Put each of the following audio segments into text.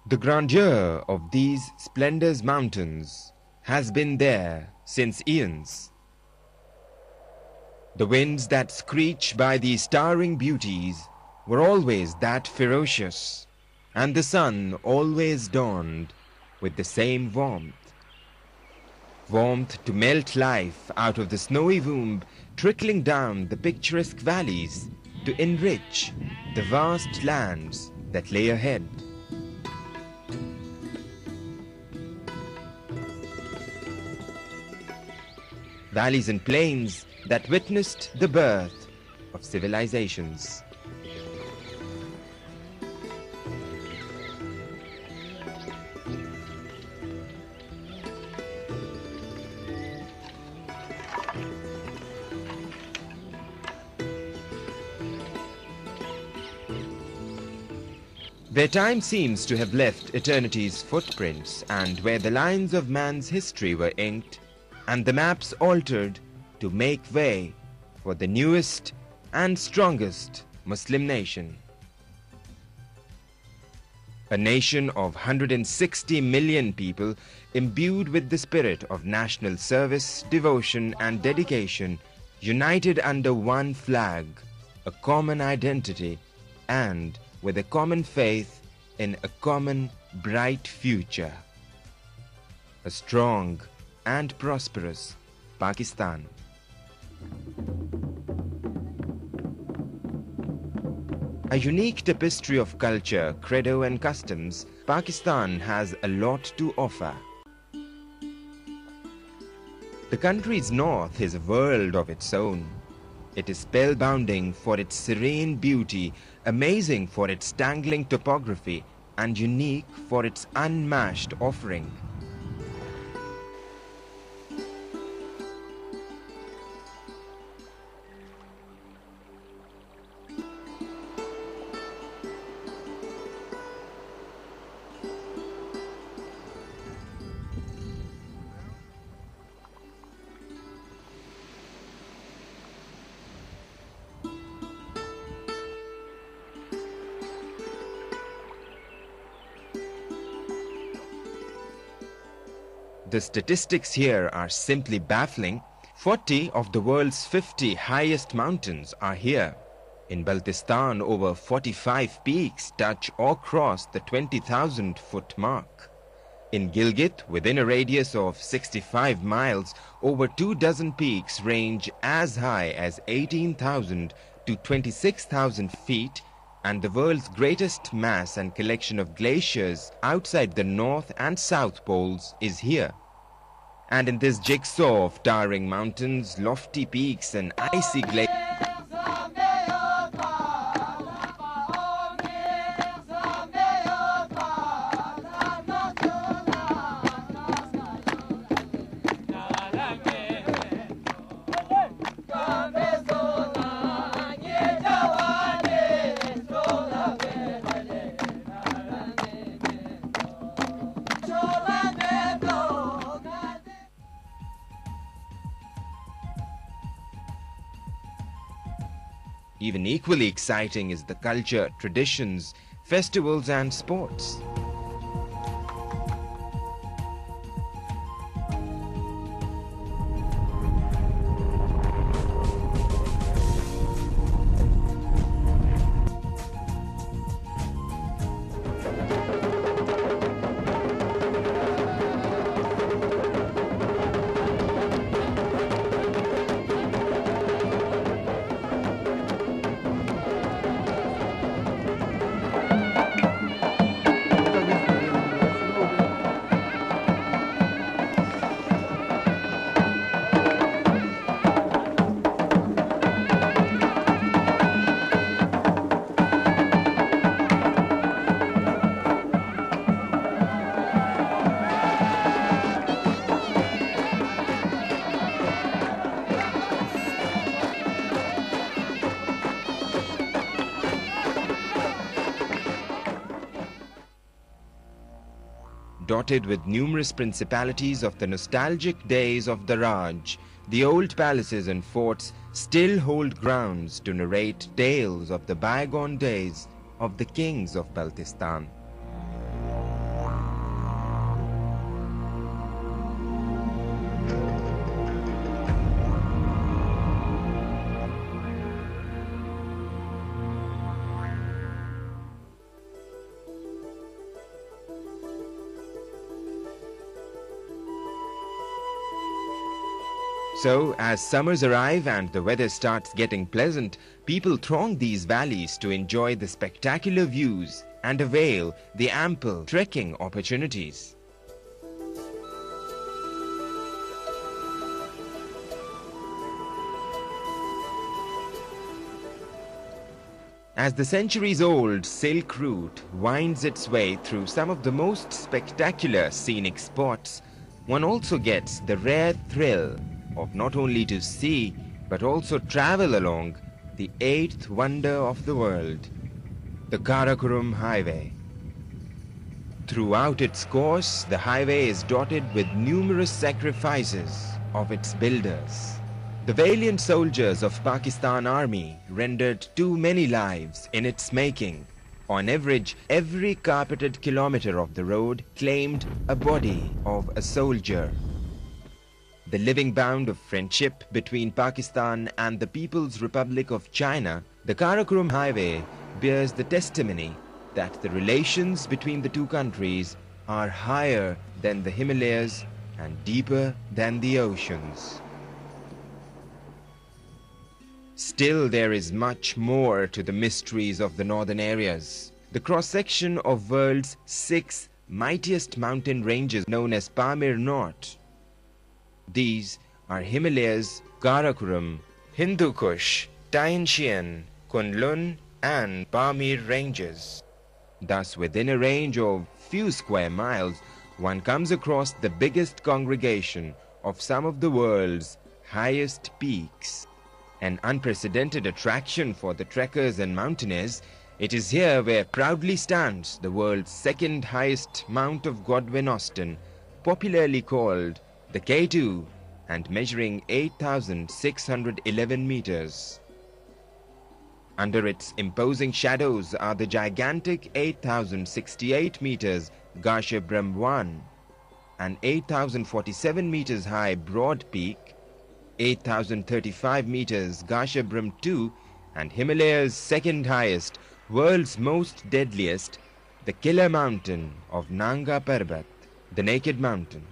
The grandeur of these splendorous mountains has been there since eons. The winds that screech by these towering beauties were always that ferocious, and the sun always dawned with the same warmth. Warmth to melt life out of the snowy womb, trickling down the picturesque valleys to enrich the vast lands that lay ahead. Valleys and plains that witnessed the birth of civilizations. Where time seems to have left eternity's footprints, and where the lines of man's history were inked and the maps altered to make way for the newest and strongest Muslim nation. A nation of 160 million people imbued with the spirit of national service, devotion and dedication, united under one flag, a common identity, and with a common faith in a common bright future. A strong and prosperous Pakistan. A unique tapestry of culture, credo and customs, Pakistan has a lot to offer. The country's north is a world of its own. It is spellbinding for its serene beauty, amazing for its tangling topography, and unique for its unmatched offering. The statistics here are simply baffling. 40 of the world's 50 highest mountains are here. In Baltistan, over 45 peaks touch or cross the 20,000-foot mark. In Gilgit, within a radius of 65 miles, over 24 peaks range as high as 18,000 to 26,000 feet, and the world's greatest mass and collection of glaciers outside the North and South Poles is here. And in this jigsaw of towering mountains, lofty peaks and icy glaciers, even equally exciting is the culture, traditions, festivals and sports. Dotted with numerous principalities of the nostalgic days of the Raj, the old palaces and forts still hold grounds to narrate tales of the bygone days of the kings of Baltistan. So, as summers arrive and the weather starts getting pleasant, people throng these valleys to enjoy the spectacular views and avail the ample trekking opportunities. As the centuries-old Silk Route winds its way through some of the most spectacular scenic spots, one also gets the rare thrill of not only to see but also travel along the eighth wonder of the world, the Karakoram Highway. Throughout its course, the highway is dotted with numerous sacrifices of its builders. The valiant soldiers of Pakistan Army rendered too many lives in its making. On average, every carpeted kilometer of the road claimed a body of a soldier. The living bond of friendship between Pakistan and the People's Republic of China, the Karakoram Highway bears the testimony that the relations between the two countries are higher than the Himalayas and deeper than the oceans. Still, there is much more to the mysteries of the northern areas. The cross-section of world's 6 mightiest mountain ranges known as Pamir North. These are Himalayas, Karakoram, Hindu Kush, Tianxian, Kunlun and Pamir ranges. Thus, within a range of few square miles, one comes across the biggest congregation of some of the world's highest peaks. An unprecedented attraction for the trekkers and mountaineers, it is here where proudly stands the world's second highest Mount of Godwin Austen, popularly called the K2 and measuring 8,611 meters. Under its imposing shadows are the gigantic 8,068 meters Gasherbrum 1, an 8,047 meters high broad peak, 8,035 meters Gasherbrum 2, and Himalaya's second highest, world's most deadliest, the killer mountain of Nanga Parbat, the Naked Mountain.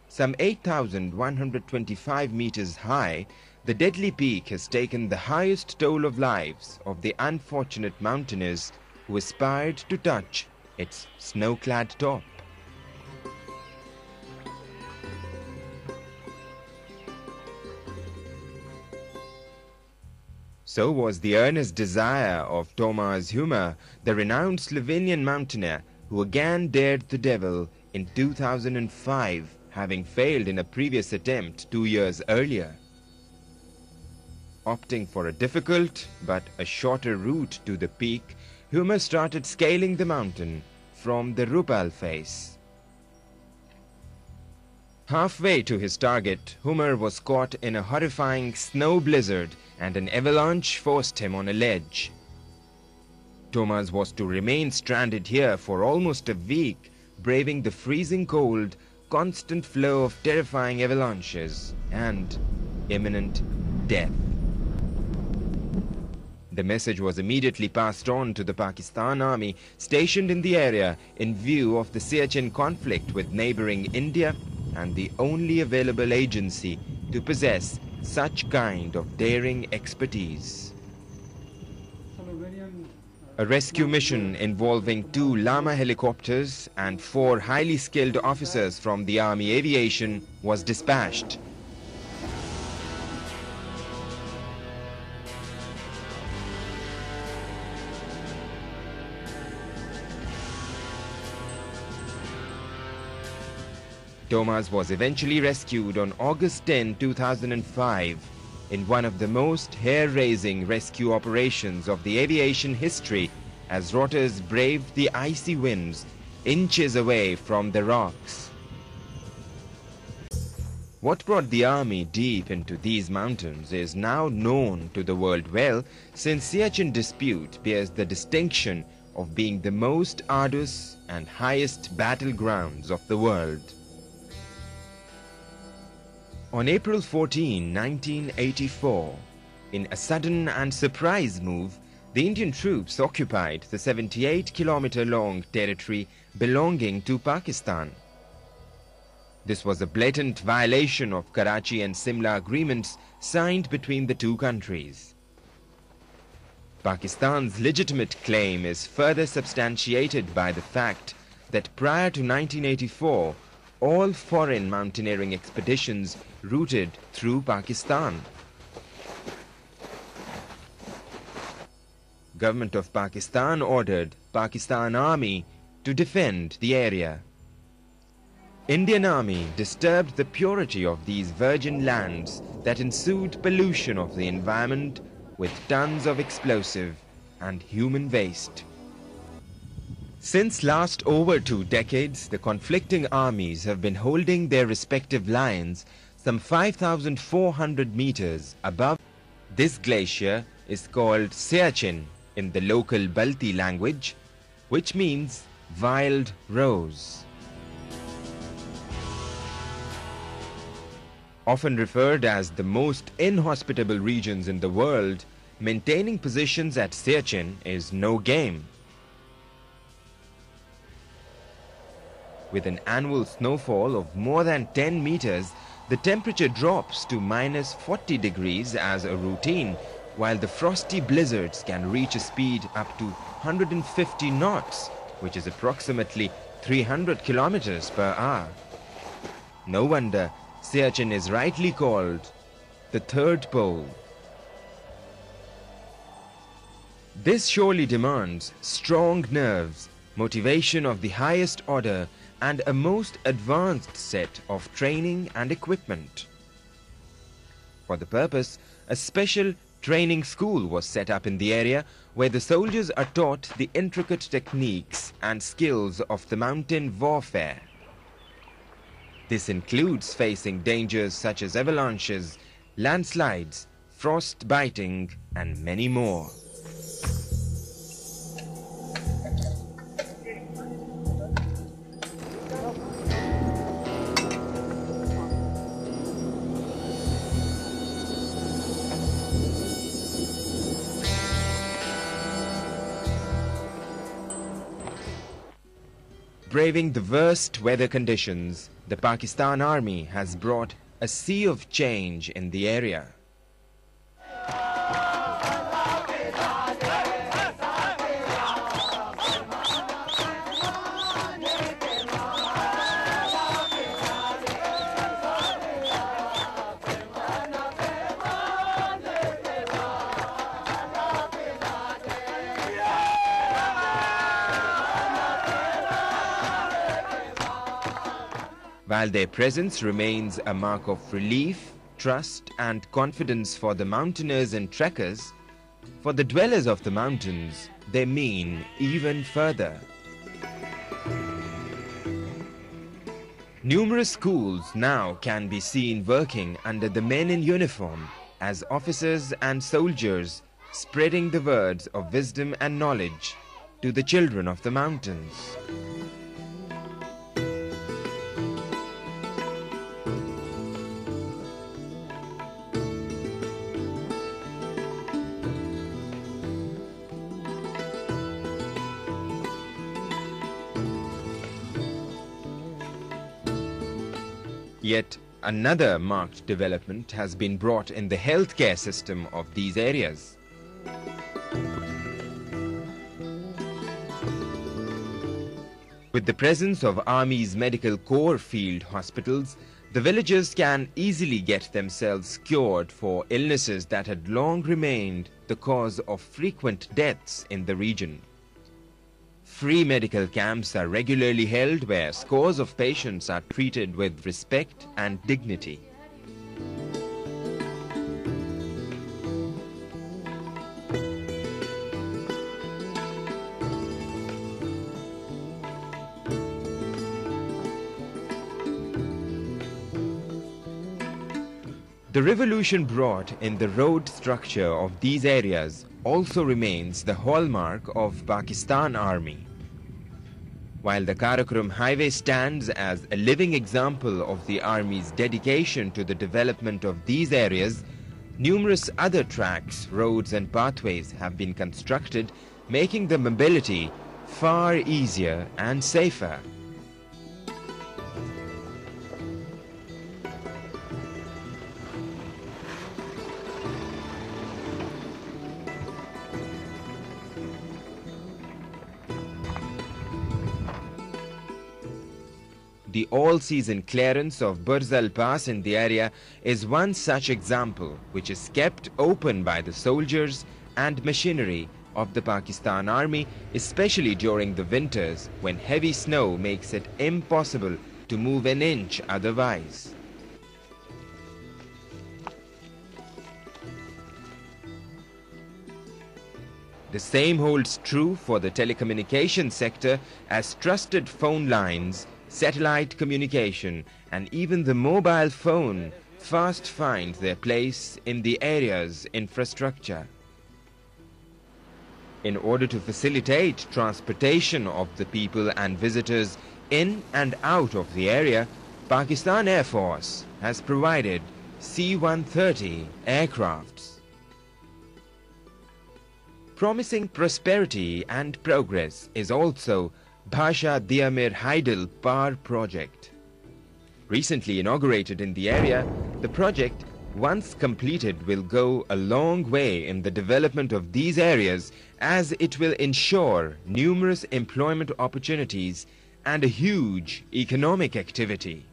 Some 8,125 meters high, the deadly peak has taken the highest toll of lives of the unfortunate mountaineers who aspired to touch its snow-clad top. So was the earnest desire of Thomas Humer, the renowned Slovenian mountaineer who again dared the devil in 2005, having failed in a previous attempt 2 years earlier. Opting for a difficult but a shorter route to the peak, Humer started scaling the mountain from the Rupal face. Halfway to his target, Humer was caught in a horrifying snow blizzard and an avalanche forced him on a ledge. Thomas was to remain stranded here for almost a week, braving the freezing cold, constant flow of terrifying avalanches, and imminent death. The message was immediately passed on to the Pakistan Army stationed in the area in view of the Siachen conflict with neighboring India and the only available agency to possess such kind of daring expertise. A rescue mission involving 2 Lama helicopters and 4 highly skilled officers from the Army Aviation was dispatched. Thomas was eventually rescued on August 10, 2005, in one of the most hair-raising rescue operations of the aviation history, as rotters braved the icy winds inches away from the rocks. What brought the army deep into these mountains is now known to the world well, since Siachen dispute bears the distinction of being the most arduous and highest battlegrounds of the world. On April 14, 1984, in a sudden and surprise move, the Indian troops occupied the 78-kilometer-long territory belonging to Pakistan. This was a blatant violation of Karachi and Simla agreements signed between the two countries. Pakistan's legitimate claim is further substantiated by the fact that prior to 1984, all foreign mountaineering expeditions routed through Pakistan. Government of Pakistan ordered Pakistan Army to defend the area. Indian Army disturbed the purity of these virgin lands that ensued pollution of the environment with tons of explosive and human waste. Since last over 2 decades, the conflicting armies have been holding their respective lines some 5,400 meters above. This glacier is called Siachen in the local Balti language, which means wild rose. Often referred as the most inhospitable regions in the world, maintaining positions at Siachen is no game. With an annual snowfall of more than 10 meters, the temperature drops to minus 40 degrees as a routine, while the frosty blizzards can reach a speed up to 150 knots, which is approximately 300 kilometers per hour. No wonder Siachen is rightly called the third pole. This surely demands strong nerves, motivation of the highest order, and a most advanced set of training and equipment. For the purpose, a special training school was set up in the area where the soldiers are taught the intricate techniques and skills of the mountain warfare. This includes facing dangers such as avalanches, landslides, frost biting, and many more. Braving the worst weather conditions, the Pakistan Army has brought a sea of change in the area. While their presence remains a mark of relief, trust and confidence for the mountaineers and trekkers, for the dwellers of the mountains, they mean even further. Numerous schools now can be seen working under the men in uniform as officers and soldiers, spreading the words of wisdom and knowledge to the children of the mountains. Yet another marked development has been brought in the healthcare system of these areas. With the presence of Army's Medical Corps field hospitals, the villagers can easily get themselves cured for illnesses that had long remained the cause of frequent deaths in the region. Free medical camps are regularly held where scores of patients are treated with respect and dignity. The revolution brought in the road structure of these areas also remains the hallmark of Pakistan Army. While the Karakoram Highway stands as a living example of the Army's dedication to the development of these areas, numerous other tracks, roads and pathways have been constructed, making the mobility far easier and safer. The all-season clearance of Burzal Pass in the area is one such example, which is kept open by the soldiers and machinery of the Pakistan Army, especially during the winters when heavy snow makes it impossible to move an inch otherwise. The same holds true for the telecommunication sector, as trusted phone lines, satellite communication, and even the mobile phone fast find their place in the area's infrastructure. In order to facilitate transportation of the people and visitors in and out of the area, Pakistan Air Force has provided C-130 aircrafts. Promising prosperity and progress is also Bhasha Diamir Haidel Par project. Recently inaugurated in the area, the project, once completed, will go a long way in the development of these areas, as it will ensure numerous employment opportunities and a huge economic activity.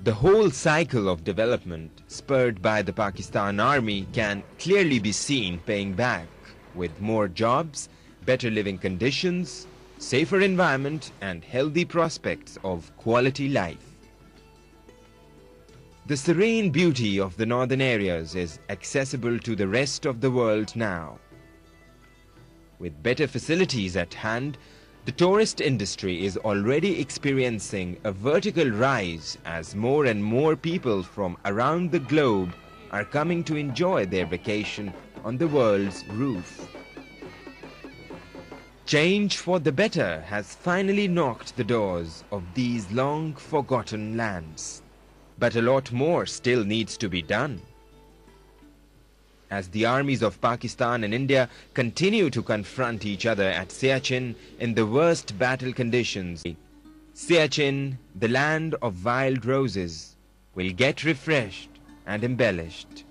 The whole cycle of development spurred by the Pakistan Army can clearly be seen paying back, with more jobs, better living conditions, safer environment, and healthy prospects of quality life. The serene beauty of the northern areas is accessible to the rest of the world now. With better facilities at hand, the tourist industry is already experiencing a vertical rise, as more and more people from around the globe are coming to enjoy their vacation on the world's roof. Change for the better has finally knocked the doors of these long-forgotten lands. But a lot more still needs to be done. As the armies of Pakistan and India continue to confront each other at Siachen in the worst battle conditions, Siachen, the land of wild roses, will get refreshed and embellished.